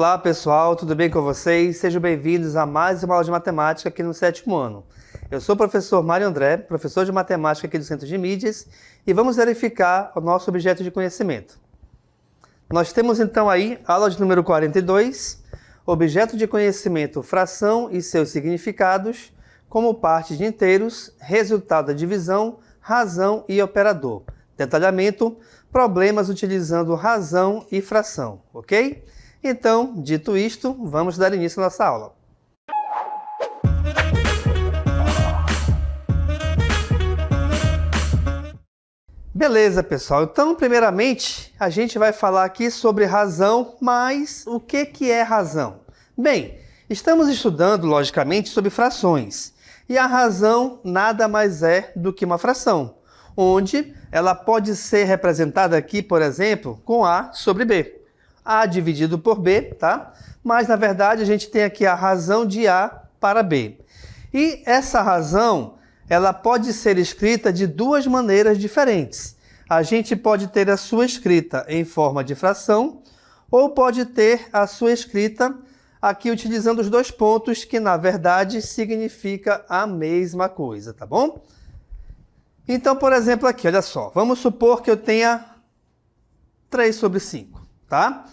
Olá pessoal, tudo bem com vocês? Sejam bem-vindos a mais uma aula de matemática aqui no 7º ano. Eu sou o professor Mário André, professor de matemática aqui do Centro de Mídias, e vamos verificar o nosso objeto de conhecimento. Nós temos então aí aula de número 42, objeto de conhecimento, fração e seus significados, como parte de inteiros, resultado da divisão, razão e operador. Detalhamento, problemas utilizando razão e fração, ok? Então, dito isto, vamos dar início à nossa aula. Beleza, pessoal. Então, primeiramente, a gente vai falar aqui sobre razão, mas o que é razão? Bem, estamos estudando, logicamente, sobre frações. E a razão nada mais é do que uma fração, onde ela pode ser representada aqui, por exemplo, com A sobre B. A dividido por B, tá? Mas, na verdade, a gente tem aqui a razão de A para B. E essa razão, ela pode ser escrita de duas maneiras diferentes. A gente pode ter a sua escrita em forma de fração, ou pode ter a sua escrita aqui utilizando os dois pontos, que, na verdade, significa a mesma coisa, tá bom? Então, por exemplo, aqui, olha só. Vamos supor que eu tenha 3 sobre 5. Tá?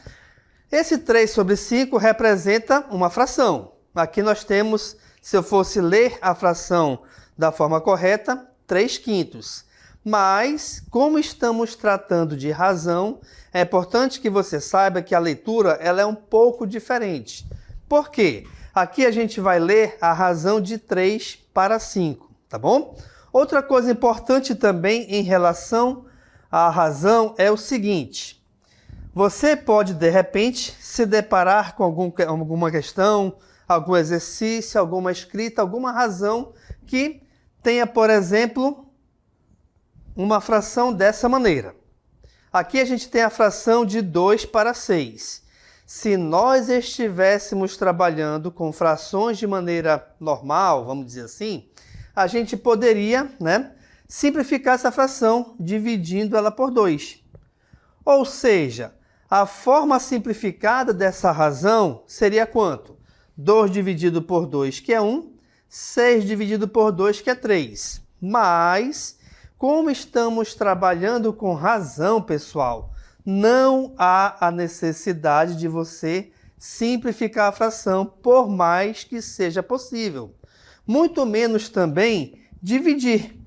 Esse 3 sobre 5 representa uma fração. Aqui nós temos, se eu fosse ler a fração da forma correta, 3/5. Mas, como estamos tratando de razão, é importante que você saiba que a leitura ela é um pouco diferente. Por quê? Aqui a gente vai ler a razão de 3 para 5, tá bom? Outra coisa importante também em relação à razão é o seguinte. Você pode, de repente, se deparar com alguma questão, algum exercício, alguma escrita, alguma razão que tenha, por exemplo, uma fração dessa maneira. Aqui a gente tem a fração de 2 para 6. Se nós estivéssemos trabalhando com frações de maneira normal, vamos dizer assim, a gente poderia, simplificar essa fração dividindo ela por 2. Ou seja, a forma simplificada dessa razão seria quanto? 2 dividido por 2, que é 1, 6 dividido por 2, que é 3. Mas, como estamos trabalhando com razão, pessoal, não há a necessidade de você simplificar a fração, por mais que seja possível. Muito menos também dividir.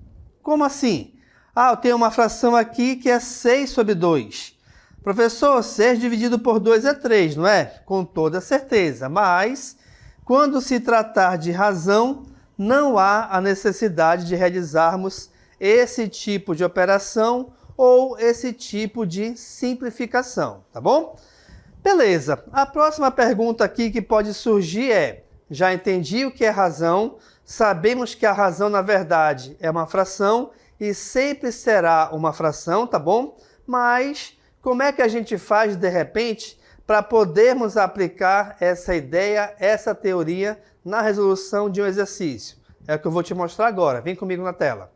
Como assim? Eu tenho uma fração aqui que é 6 sobre 2. Professor, 6 dividido por 2 é 3, não é? Com toda certeza. Mas, quando se tratar de razão, não há a necessidade de realizarmos esse tipo de operação ou esse tipo de simplificação, tá bom? Beleza. A próxima pergunta aqui que pode surgir é: já entendi o que é razão, sabemos que a razão, na verdade, é uma fração e sempre será uma fração, tá bom? Mas como é que a gente faz, de repente, para podermos aplicar essa ideia, essa teoria, na resolução de um exercício? É o que eu vou te mostrar agora. Vem comigo na tela.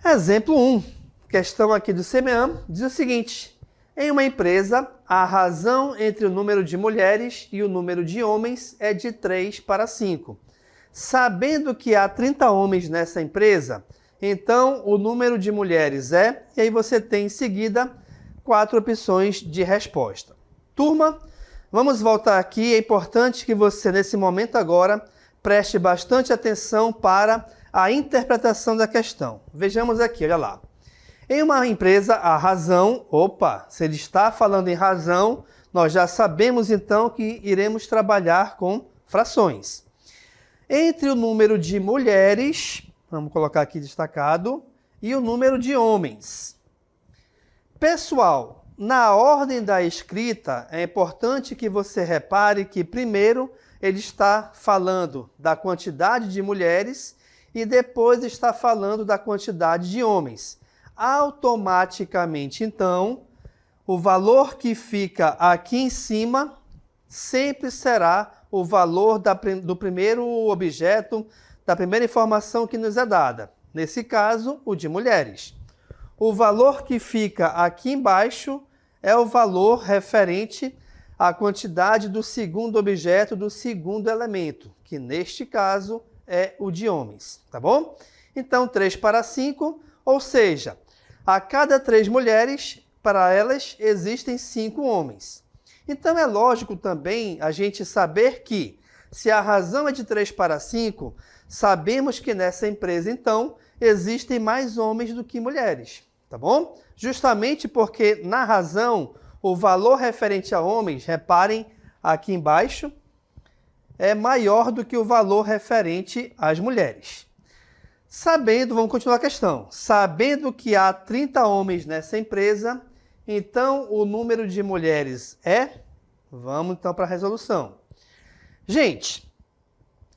Exemplo 1. Questão aqui do CMEAM diz o seguinte. Em uma empresa, a razão entre o número de mulheres e o número de homens é de 3 para 5. Sabendo que há 30 homens nessa empresa, então o número de mulheres é... E aí você tem em seguida 4 opções de resposta. Turma, vamos voltar aqui. É importante que você, nesse momento agora, preste bastante atenção para a interpretação da questão. Vejamos aqui, olha lá. Em uma empresa, a razão... se ele está falando em razão, nós já sabemos então que iremos trabalhar com frações. Entre o número de mulheres, vamos colocar aqui destacado, e o número de homens. Pessoal, na ordem da escrita, é importante que você repare que primeiro ele está falando da quantidade de mulheres e depois está falando da quantidade de homens. Automaticamente, então, o valor que fica aqui em cima sempre será o valor do primeiro objeto, da primeira informação que nos é dada. Nesse caso, o de mulheres. O valor que fica aqui embaixo é o valor referente à quantidade do segundo objeto do segundo elemento, que neste caso é o de homens, tá bom? Então, 3 para 5, ou seja, a cada 3 mulheres, para elas existem 5 homens. Então, é lógico também a gente saber que, se a razão é de 3 para 5, sabemos que nessa empresa, então, existem mais homens do que mulheres, tá bom? Justamente porque, na razão, o valor referente a homens, reparem aqui embaixo, é maior do que o valor referente às mulheres. Sabendo, vamos continuar a questão, sabendo que há 30 homens nessa empresa, então o número de mulheres é? Vamos então para a resolução. Gente,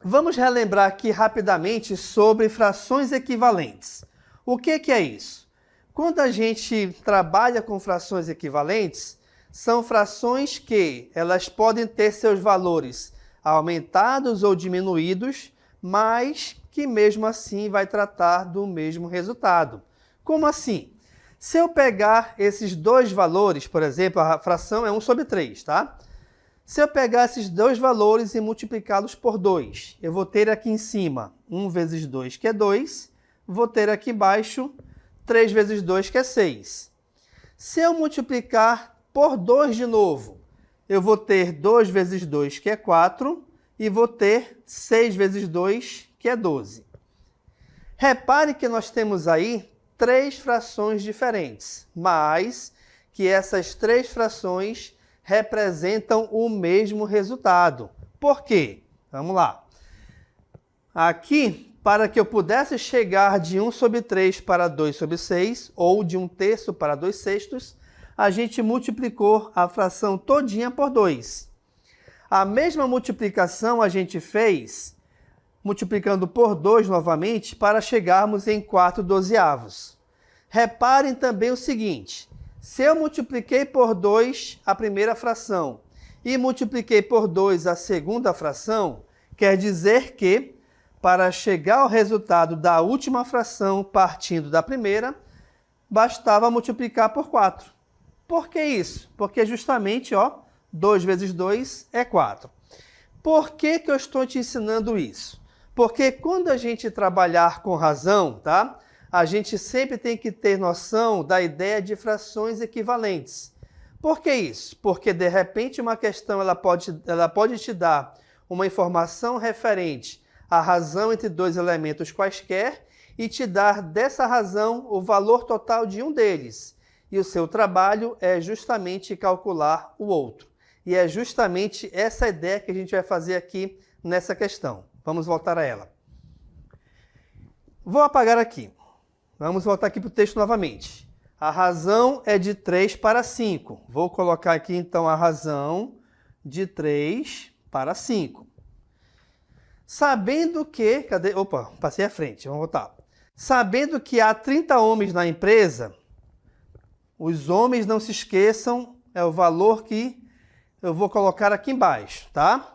vamos relembrar aqui rapidamente sobre frações equivalentes. O que é isso? Quando a gente trabalha com frações equivalentes, são frações que elas podem ter seus valores aumentados ou diminuídos, mas que mesmo assim vai tratar do mesmo resultado. Como assim? Se eu pegar esses dois valores, por exemplo, a fração é 1 sobre 3, tá? Se eu pegar esses dois valores e multiplicá-los por 2, eu vou ter aqui em cima 1 vezes 2, que é 2, vou ter aqui embaixo 3 vezes 2, que é 6. Se eu multiplicar por 2 de novo, eu vou ter 2 vezes 2, que é 4, e vou ter 6 vezes 2, que é 12. Repare que nós temos aí 3 frações diferentes, mas que essas 3 frações representam o mesmo resultado. Por quê? Vamos lá. Aqui, para que eu pudesse chegar de 1 sobre 3 para 2 sobre 6, ou de 1/3 para 2/6, a gente multiplicou a fração todinha por 2. A mesma multiplicação a gente fez multiplicando por 2 novamente para chegarmos em 4/12. Reparem também o seguinte, se eu multipliquei por 2 a primeira fração e multipliquei por 2 a segunda fração, quer dizer que, para chegar ao resultado da última fração partindo da primeira, bastava multiplicar por 4. Por que isso? Porque justamente, 2 vezes 2 é 4. Por que eu estou te ensinando isso? Porque quando a gente trabalhar com razão, tá? A gente sempre tem que ter noção da ideia de frações equivalentes. Por que isso? Porque, de repente, uma questão ela pode te dar uma informação referente à razão entre dois elementos quaisquer e te dar dessa razão o valor total de um deles. E o seu trabalho é justamente calcular o outro. E é justamente essa ideia que a gente vai fazer aqui nessa questão. Vamos voltar a ela. Vou apagar aqui. Vamos voltar aqui para o texto novamente. A razão é de 3 para 5. Vou colocar aqui, então, a razão de 3 para 5. Sabendo que... Cadê? Opa, passei à frente. Vamos voltar. Sabendo que há 30 homens na empresa, os homens, não se esqueçam, é o valor que eu vou colocar aqui embaixo, tá?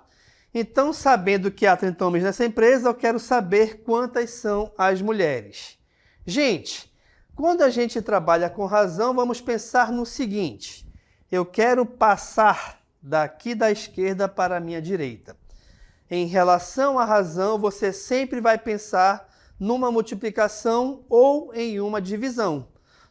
Então, sabendo que há 30 homens nessa empresa, eu quero saber quantas são as mulheres. Gente, quando a gente trabalha com razão, vamos pensar no seguinte. Eu quero passar daqui da esquerda para a minha direita. Em relação à razão, você sempre vai pensar numa multiplicação ou em uma divisão.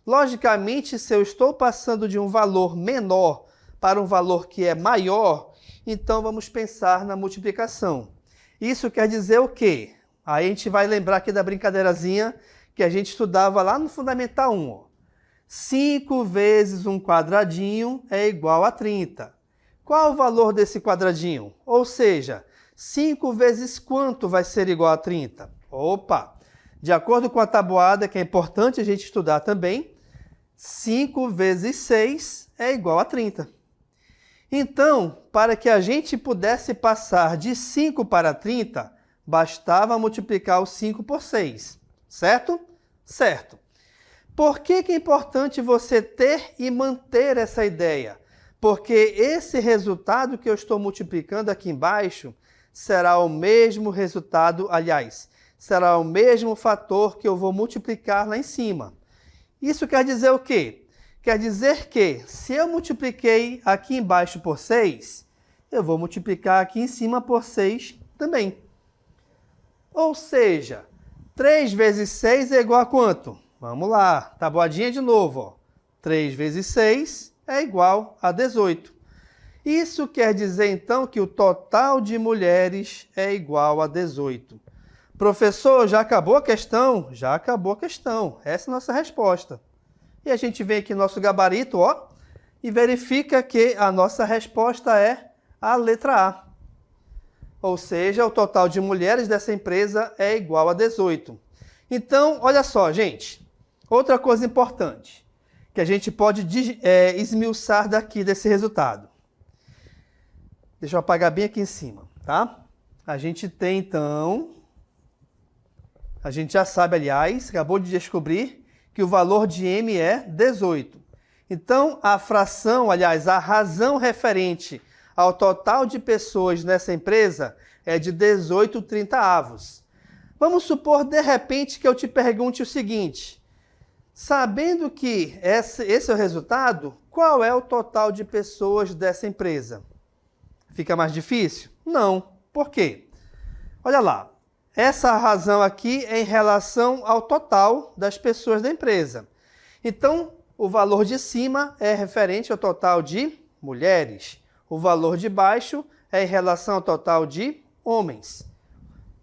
Logicamente, se eu estou passando de um valor menor para um valor que é maior, então vamos pensar na multiplicação. Isso quer dizer o quê? Aí a gente vai lembrar aqui da brincadeirazinha que a gente estudava lá no Fundamental 1. 5 vezes um quadradinho é igual a 30. Qual o valor desse quadradinho? Ou seja, 5 vezes quanto vai ser igual a 30? Opa! De acordo com a tabuada, que é importante a gente estudar também, 5 vezes 6 é igual a 30. Então, para que a gente pudesse passar de 5 para 30, bastava multiplicar o 5 por 6, certo? Certo. Por que é importante você ter e manter essa ideia? Porque esse resultado que eu estou multiplicando aqui embaixo será o mesmo resultado, aliás, será o mesmo fator que eu vou multiplicar lá em cima. Isso quer dizer o quê? Quer dizer que, se eu multipliquei aqui embaixo por 6, eu vou multiplicar aqui em cima por 6 também. Ou seja, 3 vezes 6 é igual a quanto? Vamos lá, tabuadinha de novo. Ó. 3 vezes 6 é igual a 18. Isso quer dizer, então, que o total de mulheres é igual a 18. Professor, já acabou a questão? Já acabou a questão. Essa é a nossa resposta. E a gente vem aqui no nosso gabarito, ó, e verifica que a nossa resposta é a letra A. Ou seja, o total de mulheres dessa empresa é igual a 18. Então, olha só, gente. Outra coisa importante que a gente pode esmiuçar daqui desse resultado. Deixa eu apagar bem aqui em cima, tá? A gente tem, então... A gente já sabe, aliás, acabou de descobrir que o valor de M é 18. Então, a fração, aliás, a razão referente ao total de pessoas nessa empresa é de 18/30. Vamos supor, de repente, que eu te pergunte o seguinte. Sabendo que esse é o resultado, qual é o total de pessoas dessa empresa? Fica mais difícil? Não. Por quê? Olha lá. Essa razão aqui é em relação ao total das pessoas da empresa. Então, o valor de cima é referente ao total de mulheres. O valor de baixo é em relação ao total de homens.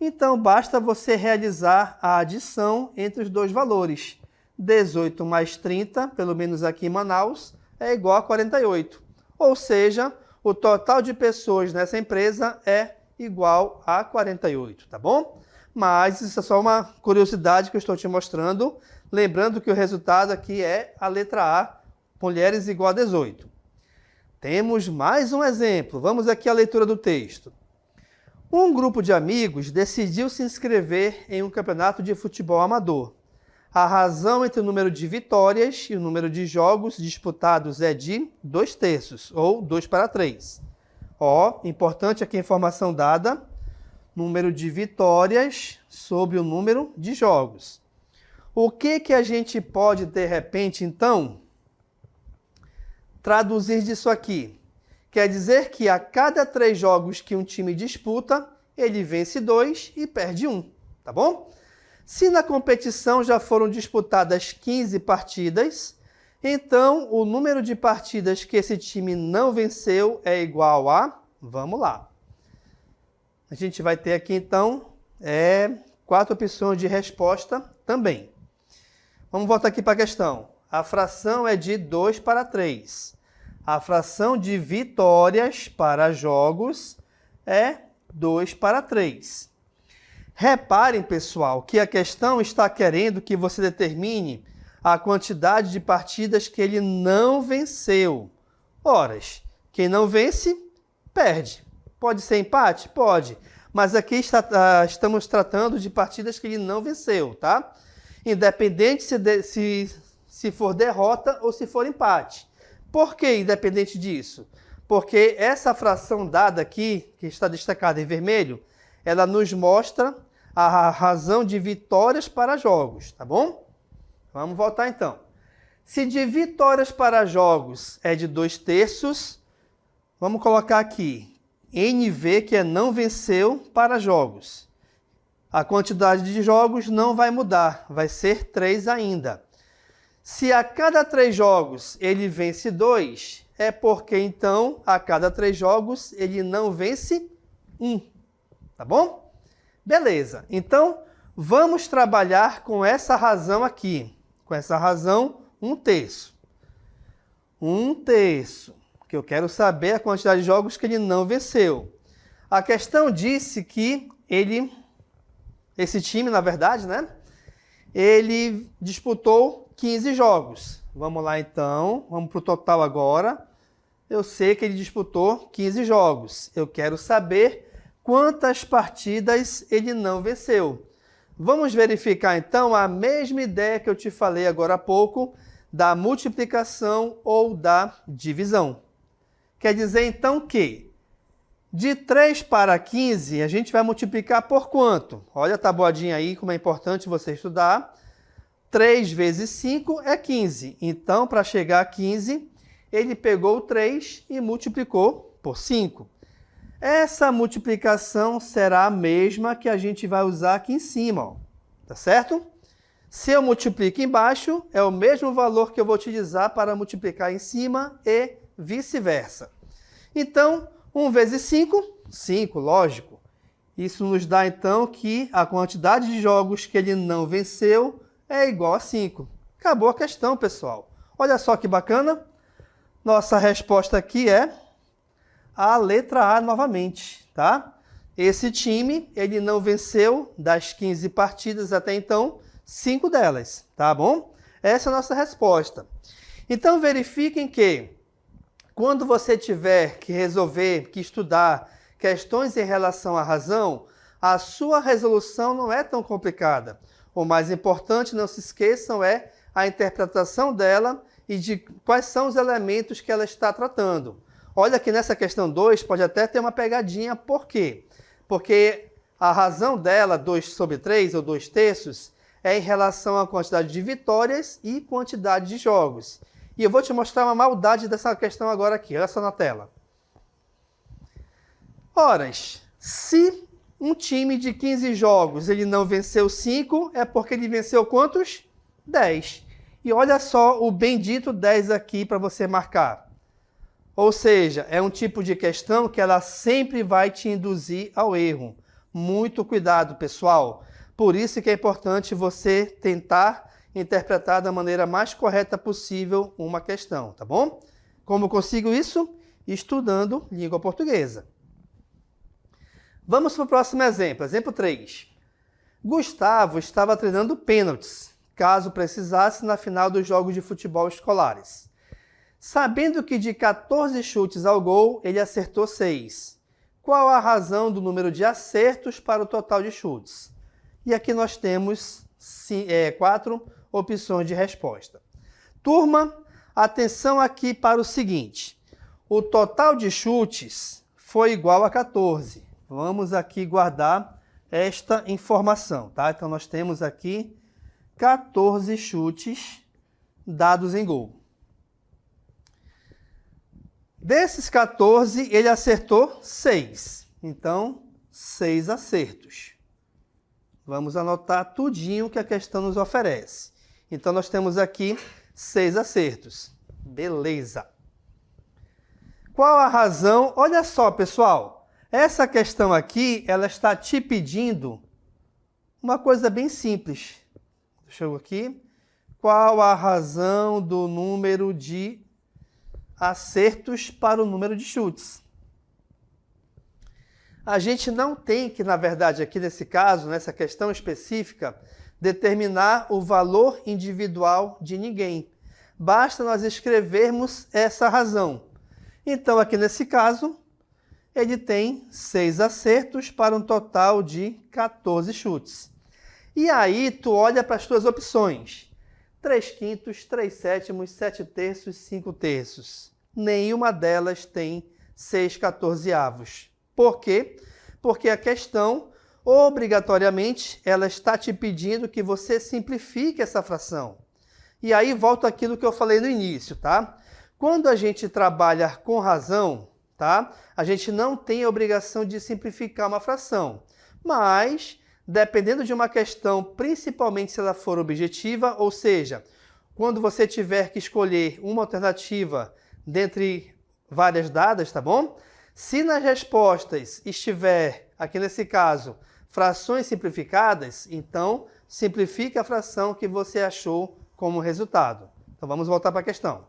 Então, basta você realizar a adição entre os dois valores. 18 mais 30, pelo menos aqui em Manaus, é igual a 48. Ou seja, o total de pessoas nessa empresa é igual a 48, tá bom? Mas isso é só uma curiosidade que eu estou te mostrando, lembrando que o resultado aqui é a letra A, mulheres igual a 18. Temos mais um exemplo, vamos aqui à leitura do texto. Um grupo de amigos decidiu se inscrever em um campeonato de futebol amador. A razão entre o número de vitórias e o número de jogos disputados é de 2/3, ou 2/3. Ó, importante aqui a informação dada, número de vitórias sobre o número de jogos. O que a gente pode, de repente, então, traduzir disso aqui? Quer dizer que a cada 3 jogos que um time disputa, ele vence 2 e perde 1, tá bom? Se na competição já foram disputadas 15 partidas, então o número de partidas que esse time não venceu é igual a... Vamos lá. A gente vai ter aqui, então, 4 opções de resposta também. Vamos voltar aqui para a questão. A fração é de 2/3. A fração de vitórias para jogos é 2/3. Reparem, pessoal, que a questão está querendo que você determine a quantidade de partidas que ele não venceu. Ora, quem não vence, perde. Pode ser empate? Pode. Mas aqui estamos tratando de partidas que ele não venceu, tá? Independente se for derrota ou se for empate. Por que independente disso? Porque essa fração dada aqui, que está destacada em vermelho, ela nos mostra a razão de vitórias para jogos, tá bom? Vamos voltar então. Se de vitórias para jogos é de 2/3, vamos colocar aqui NV, que é não venceu, para jogos. A quantidade de jogos não vai mudar, vai ser 3 ainda. Se a cada 3 jogos ele vence 2, é porque então a cada 3 jogos ele não vence 1. Tá bom? Beleza. Então, vamos trabalhar com essa razão aqui. Com essa razão, 1/3. 1/3. Que eu quero saber a quantidade de jogos que ele não venceu. A questão disse que esse time, na verdade, né? Ele disputou 15 jogos. Vamos lá, então. Vamos para o total agora. Eu sei que ele disputou 15 jogos. Eu quero saber quantas partidas ele não venceu. Vamos verificar, então, a mesma ideia que eu te falei agora há pouco da multiplicação ou da divisão. Quer dizer, então, que de 3 para 15, a gente vai multiplicar por quanto? Olha a tabuadinha aí, como é importante você estudar. 3 vezes 5 é 15. Então, para chegar a 15, ele pegou o 3 e multiplicou por 5. Essa multiplicação será a mesma que a gente vai usar aqui em cima, ó. Tá certo? Se eu multiplico embaixo, é o mesmo valor que eu vou utilizar para multiplicar em cima e vice-versa. Então, 1 vezes 5, 5, lógico. Isso nos dá, então, que a quantidade de jogos que ele não venceu é igual a 5. Acabou a questão, pessoal. Olha só que bacana. Nossa resposta aqui é a letra A novamente, tá? Esse time, ele não venceu das 15 partidas até então, 5 delas, tá bom? Essa é a nossa resposta. Então, verifiquem que, quando você tiver que resolver, que estudar questões em relação à razão, a sua resolução não é tão complicada. O mais importante, não se esqueçam, é a interpretação dela e de quais são os elementos que ela está tratando. Olha que nessa questão 2 pode até ter uma pegadinha. Por quê? Porque a razão dela, 2 sobre 3 ou 2 terços, é em relação à quantidade de vitórias e quantidade de jogos. E eu vou te mostrar uma maldade dessa questão agora aqui. Olha só na tela. Ora, se um time de 15 jogos ele não venceu 5, é porque ele venceu quantos? 10. E olha só o bendito 10 aqui para você marcar. Ou seja, é um tipo de questão que ela sempre vai te induzir ao erro. Muito cuidado, pessoal. Por isso que é importante você tentar interpretar da maneira mais correta possível uma questão, tá bom? Como consigo isso? Estudando língua portuguesa. Vamos para o próximo exemplo. Exemplo 3. Gustavo estava treinando pênaltis, caso precisasse na final dos jogos de futebol escolares. Sabendo que de 14 chutes ao gol, ele acertou 6. Qual a razão do número de acertos para o total de chutes? E aqui nós temos 4 opções de resposta. Turma, atenção aqui para o seguinte. O total de chutes foi igual a 14. Vamos aqui guardar esta informação, tá? Então nós temos aqui 14 chutes dados em gol. Desses 14, ele acertou 6. Então, 6 acertos. Vamos anotar tudinho que a questão nos oferece. Então, nós temos aqui 6 acertos. Beleza. Qual a razão? Olha só, pessoal. Essa questão aqui, ela está te pedindo uma coisa bem simples. Deixa eu aqui. Qual a razão do número de acertos para o número de chutes? A gente não tem que, na verdade, aqui nesse caso, nessa questão específica, determinar o valor individual de ninguém. Basta nós escrevermos essa razão. Então, aqui nesse caso, ele tem 6 acertos para um total de 14 chutes. E aí, tu olha para as tuas opções. 3 quintos, 3 sétimos, 7 terços, 5 terços. Nenhuma delas tem 6 quatorzeavos. Por quê? Porque a questão, obrigatoriamente, ela está te pedindo que você simplifique essa fração. E aí volta aquilo que eu falei no início, tá? Quando a gente trabalha com razão, tá? A gente não tem a obrigação de simplificar uma fração. Mas, dependendo de uma questão, principalmente se ela for objetiva, ou seja, quando você tiver que escolher uma alternativa dentre várias dadas, tá bom? Se nas respostas estiver, aqui nesse caso, frações simplificadas, então simplifique a fração que você achou como resultado. Então vamos voltar para a questão.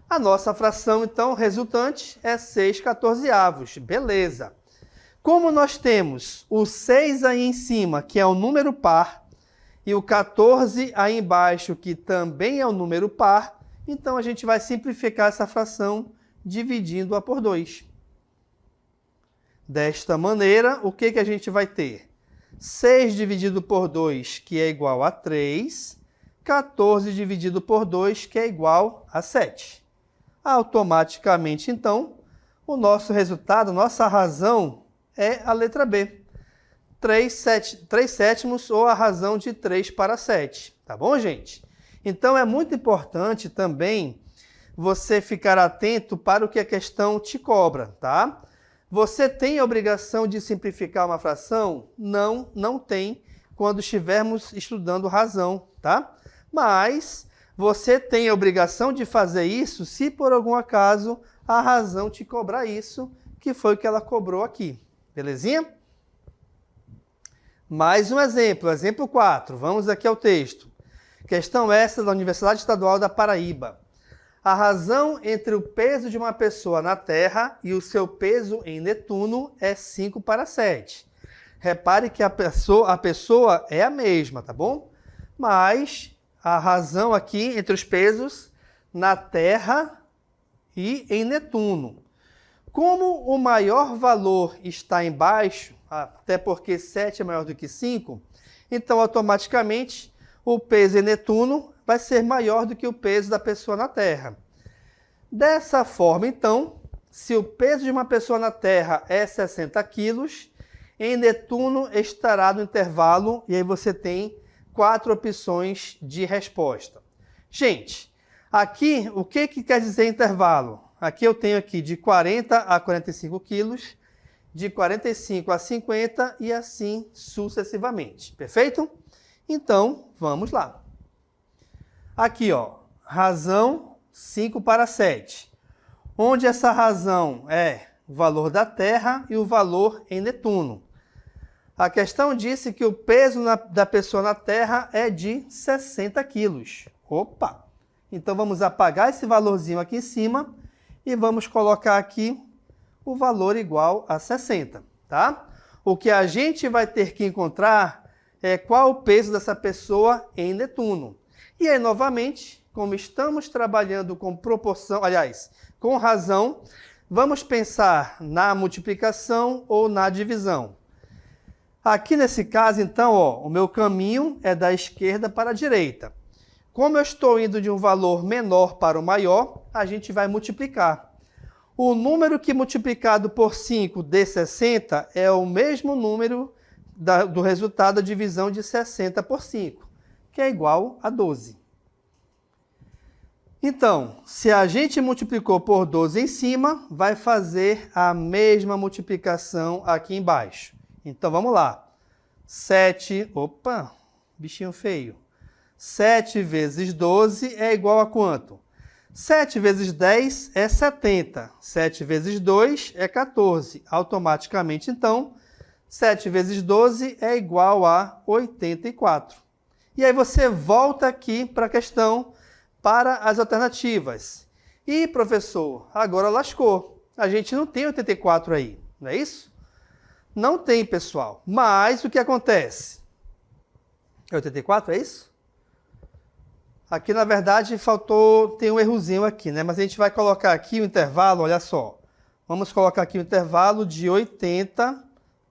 A nossa fração, então, resultante é 6 quatorzeavos. Beleza. Como nós temos o 6 aí em cima, que é o número par, e o 14 aí embaixo, que também é o número par, então a gente vai simplificar essa fração dividindo-a por 2. Desta maneira, o que a gente vai ter? 6 dividido por 2, que é igual a 3. 14 dividido por 2, que é igual a 7. Automaticamente, então, o nosso resultado, nossa razão é a letra B. 3 sétimos ou a razão de 3 para 7. Tá bom, gente? Então, é muito importante também você ficar atento para o que a questão te cobra, tá? Você tem a obrigação de simplificar uma fração? Não, não tem, quando estivermos estudando razão, tá? Mas você tem a obrigação de fazer isso se por algum acaso a razão te cobrar isso, que foi o que ela cobrou aqui. Belezinha? Mais um exemplo, exemplo 4. Vamos aqui ao texto. Questão essa da Universidade Estadual da Paraíba. A razão entre o peso de uma pessoa na Terra e o seu peso em Netuno é 5 para 7. Repare que a pessoa é a mesma, tá bom? Mas a razão aqui entre os pesos na Terra e em Netuno. Como o maior valor está embaixo, até porque 7 é maior do que 5, então automaticamente o peso em Netuno vai ser maior do que o peso da pessoa na Terra. Dessa forma, então, se o peso de uma pessoa na Terra é 60 quilos, em Netuno estará no intervalo, e aí você tem 4 opções de resposta. Gente, aqui, o que quer dizer intervalo? Aqui eu tenho aqui de 40 a 45 quilos, de 45 a 50 e assim sucessivamente. Perfeito? Então, vamos lá. Aqui, ó, razão 5 para 7. Onde essa razão é o valor da Terra e o valor em Netuno. A questão disse que o peso da pessoa na Terra é de 60 quilos. Opa! Então, vamos apagar esse valorzinho aqui em cima e vamos colocar aqui o valor igual a 60, tá? O que a gente vai ter que encontrar é qual o peso dessa pessoa em Netuno. E aí, novamente, como estamos trabalhando com proporção, aliás, com razão, vamos pensar na multiplicação ou na divisão. Aqui nesse caso, então, ó, o meu caminho é da esquerda para a direita. Como eu estou indo de um valor menor para o maior, a gente vai multiplicar. O número que multiplicado por 5 dê 60 é o mesmo número do resultado da divisão de 60 por 5, que é igual a 12. Então, se a gente multiplicou por 12 em cima, vai fazer a mesma multiplicação aqui embaixo. Então, vamos lá. 7, opa, bichinho feio. 7 vezes 12 é igual a quanto? 7 vezes 10 é 70. 7 vezes 2 é 14. Automaticamente, então, 7 vezes 12 é igual a 84. E aí você volta aqui para a questão, para as alternativas. E, professor, agora lascou. A gente não tem 84 aí, não é isso? Não tem, pessoal. Mas o que acontece? 84, é isso? Aqui, na verdade, tem um errozinho aqui, né? Mas a gente vai colocar aqui o intervalo, olha só. Vamos colocar aqui o intervalo de 80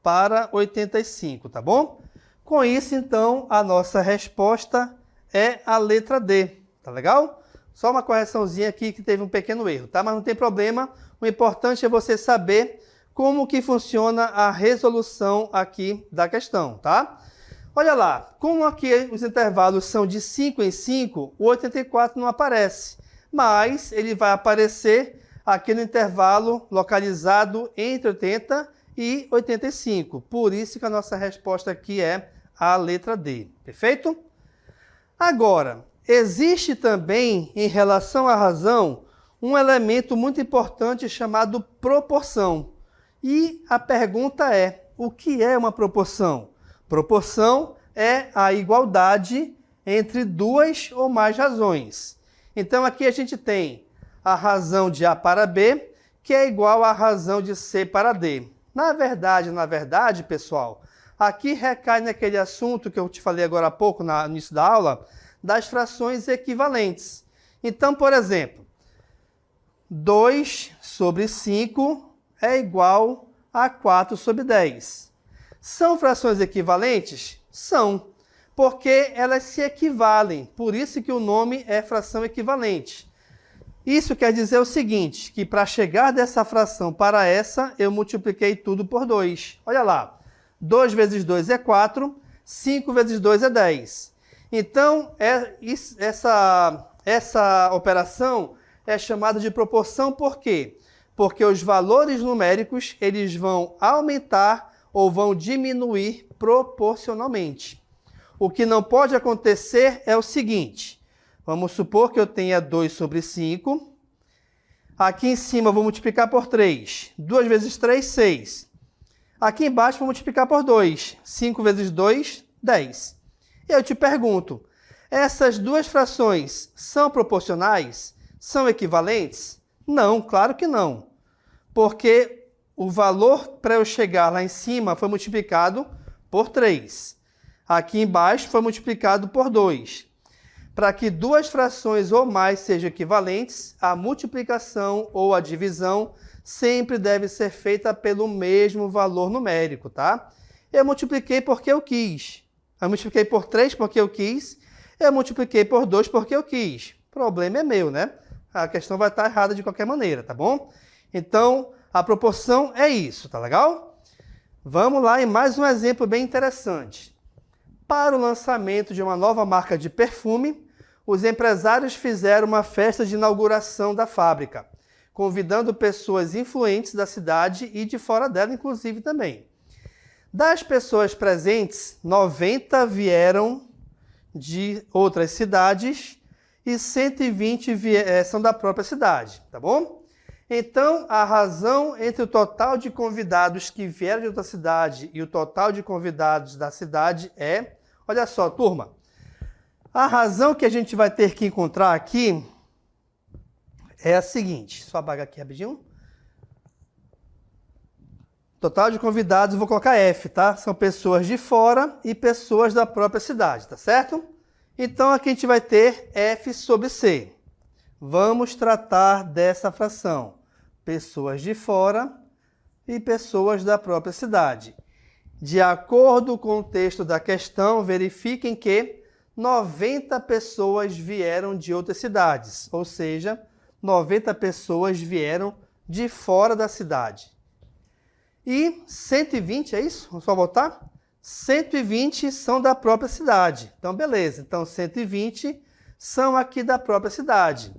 para 85, tá bom? Com isso, então, a nossa resposta é a letra D, tá legal? Só uma correçãozinha aqui que teve um pequeno erro, tá? Mas não tem problema. O importante é você saber como que funciona a resolução aqui da questão, tá? Olha lá, como aqui os intervalos são de 5 em 5, o 84 não aparece, mas ele vai aparecer aqui no intervalo localizado entre 80 e 85. Por isso que a nossa resposta aqui é a letra D, perfeito? Agora, existe também, em relação à razão, um elemento muito importante chamado proporção. E a pergunta é, o que é uma proporção? Proporção é a igualdade entre duas ou mais razões. Então, aqui a gente tem a razão de A para B, que é igual à razão de C para D. Na verdade, pessoal, aqui recai naquele assunto que eu te falei agora há pouco, no início da aula, das frações equivalentes. Então, por exemplo, 2 sobre 5 é igual a 4 sobre 10. São frações equivalentes? São, porque elas se equivalem. Por isso que o nome é fração equivalente. Isso quer dizer o seguinte, que para chegar dessa fração para essa, eu multipliquei tudo por 2. Olha lá, 2 vezes 2 é 4, 5 vezes 2 é 10. Então, essa operação é chamada de proporção por quê? Porque os valores numéricos eles vão aumentar ou vão diminuir proporcionalmente. O que não pode acontecer é o seguinte, vamos supor que eu tenha 2 sobre 5, aqui em cima eu vou multiplicar por 3, 2 vezes 3, 6. Aqui embaixo vou multiplicar por 2, 5 vezes 2, 10. E eu te pergunto, essas duas frações são proporcionais? São equivalentes? Não, claro que não. Porque o valor para eu chegar lá em cima foi multiplicado por 3. Aqui embaixo foi multiplicado por 2. Para que duas frações ou mais sejam equivalentes, a multiplicação ou a divisão sempre deve ser feita pelo mesmo valor numérico, tá? Eu multipliquei porque eu quis. Eu multipliquei por 3 porque eu quis. Eu multipliquei por 2 porque eu quis. O problema é meu, né? A questão vai estar errada de qualquer maneira, tá bom? Então, a proporção é isso, tá legal? Vamos lá em mais um exemplo bem interessante. Para o lançamento de uma nova marca de perfume, os empresários fizeram uma festa de inauguração da fábrica, convidando pessoas influentes da cidade e de fora dela, inclusive, também. Das pessoas presentes, 90 vieram de outras cidades e 120 são da própria cidade, tá bom? Então, a razão entre o total de convidados que vieram de outra cidade e o total de convidados da cidade é... Olha só, turma, a razão que a gente vai ter que encontrar aqui é a seguinte. Só apagar aqui rapidinho. Total de convidados, vou colocar F, tá? São pessoas de fora e pessoas da própria cidade, tá certo? Então, aqui a gente vai ter F sobre C. Vamos tratar dessa fração. Pessoas de fora e pessoas da própria cidade. De acordo com o texto da questão, verifiquem que 90 pessoas vieram de outras cidades, ou seja, 90 pessoas vieram de fora da cidade. E 120, é isso? Vamos só voltar? 120 são da própria cidade. Então, beleza. Então, 120 são aqui da própria cidade.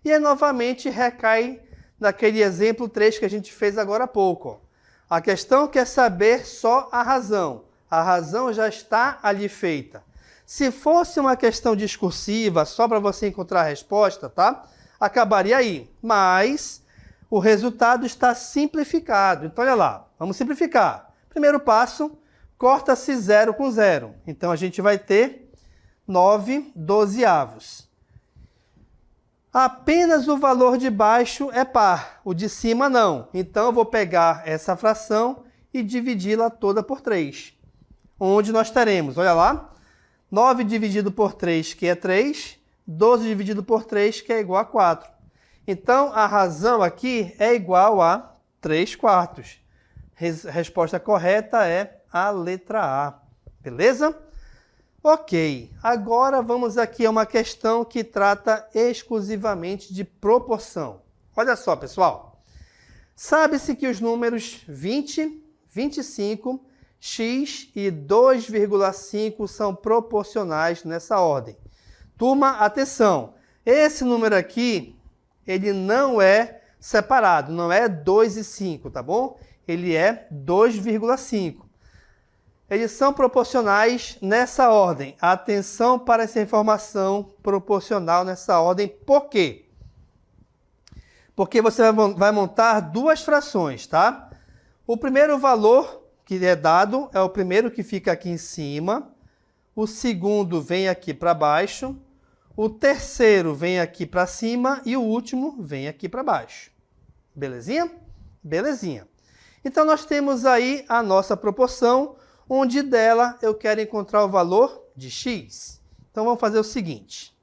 E aí, novamente, recai naquele exemplo 3 que a gente fez agora há pouco. Ó. A questão quer saber só a razão. A razão já está ali feita. Se fosse uma questão discursiva, só para você encontrar a resposta, tá? Acabaria aí. Mas o resultado está simplificado. Então, olha lá. Vamos simplificar. Primeiro passo, corta-se 0 com 0. Então, a gente vai ter 9 dozeavos. Apenas o valor de baixo é par, o de cima não. Então, eu vou pegar essa fração e dividi-la toda por 3. Onde nós teremos, olha lá, 9 dividido por 3, que é 3, 12 dividido por 3, que é igual a 4. Então, a razão aqui é igual a 3/4. A resposta correta é a letra A. Beleza? Ok, agora vamos aqui a uma questão que trata exclusivamente de proporção. Olha só, pessoal. Sabe-se que os números 20, 25, x e 2,5 são proporcionais nessa ordem. Turma, atenção. Esse número aqui, ele não é separado, não é 2 e 5, tá bom? Ele é 2,5. Eles são proporcionais nessa ordem. Atenção para essa informação proporcional nessa ordem. Por quê? Porque você vai montar duas frações, tá? O primeiro valor que é dado é o primeiro que fica aqui em cima. O segundo vem aqui para baixo. O terceiro vem aqui para cima. E o último vem aqui para baixo. Belezinha? Belezinha. Então, nós temos aí a nossa proporção, onde dela eu quero encontrar o valor de x. Então, vamos fazer o seguinte.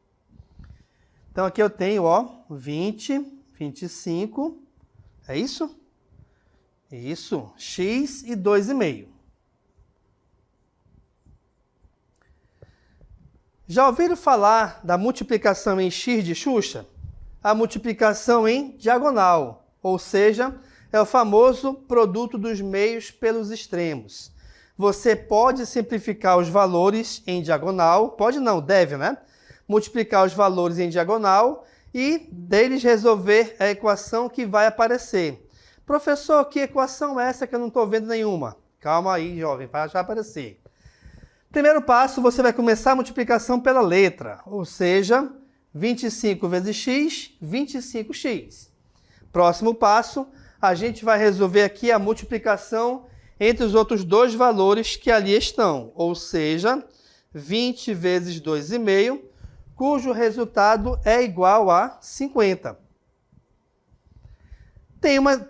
Então, aqui eu tenho, ó, 20, 25, é isso? Isso, x e 2,5. Já ouviram falar da multiplicação em x de Xuxa? A multiplicação em diagonal, ou seja, é o famoso produto dos meios pelos extremos. você pode simplificar os valores em diagonal, pode não, deve, né? Multiplicar os valores em diagonal e deles resolver a equação que vai aparecer. Professor, que equação é essa que eu não estou vendo nenhuma? Calma aí, jovem, vai já aparecer. Primeiro passo, você vai começar a multiplicação pela letra, ou seja, 25 vezes x, 25x. Próximo passo, a gente vai resolver aqui a multiplicação entre os outros dois valores que ali estão, ou seja, 20 vezes 2,5, cujo resultado é igual a 50.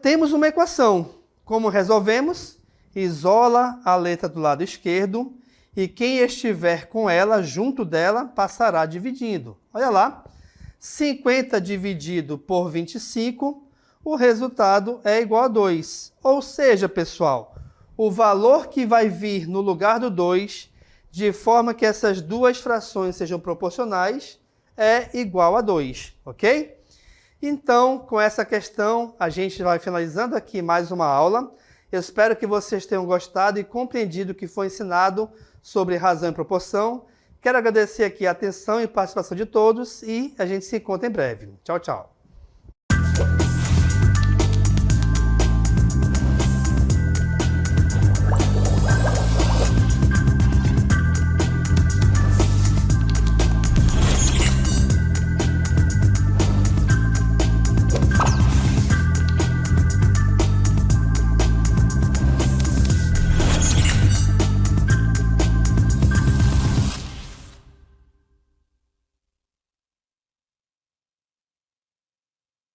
Temos uma equação. Como resolvemos? Isola a letra do lado esquerdo e quem estiver com ela, junto dela, passará dividindo. Olha lá, 50 dividido por 25, o resultado é igual a 2. Ou seja, pessoal, o valor que vai vir no lugar do 2, de forma que essas duas frações sejam proporcionais, é igual a 2, ok? Então, com essa questão, a gente vai finalizando aqui mais uma aula. Eu espero que vocês tenham gostado e compreendido o que foi ensinado sobre razão e proporção. Quero agradecer aqui a atenção e participação de todos e a gente se encontra em breve. Tchau, tchau.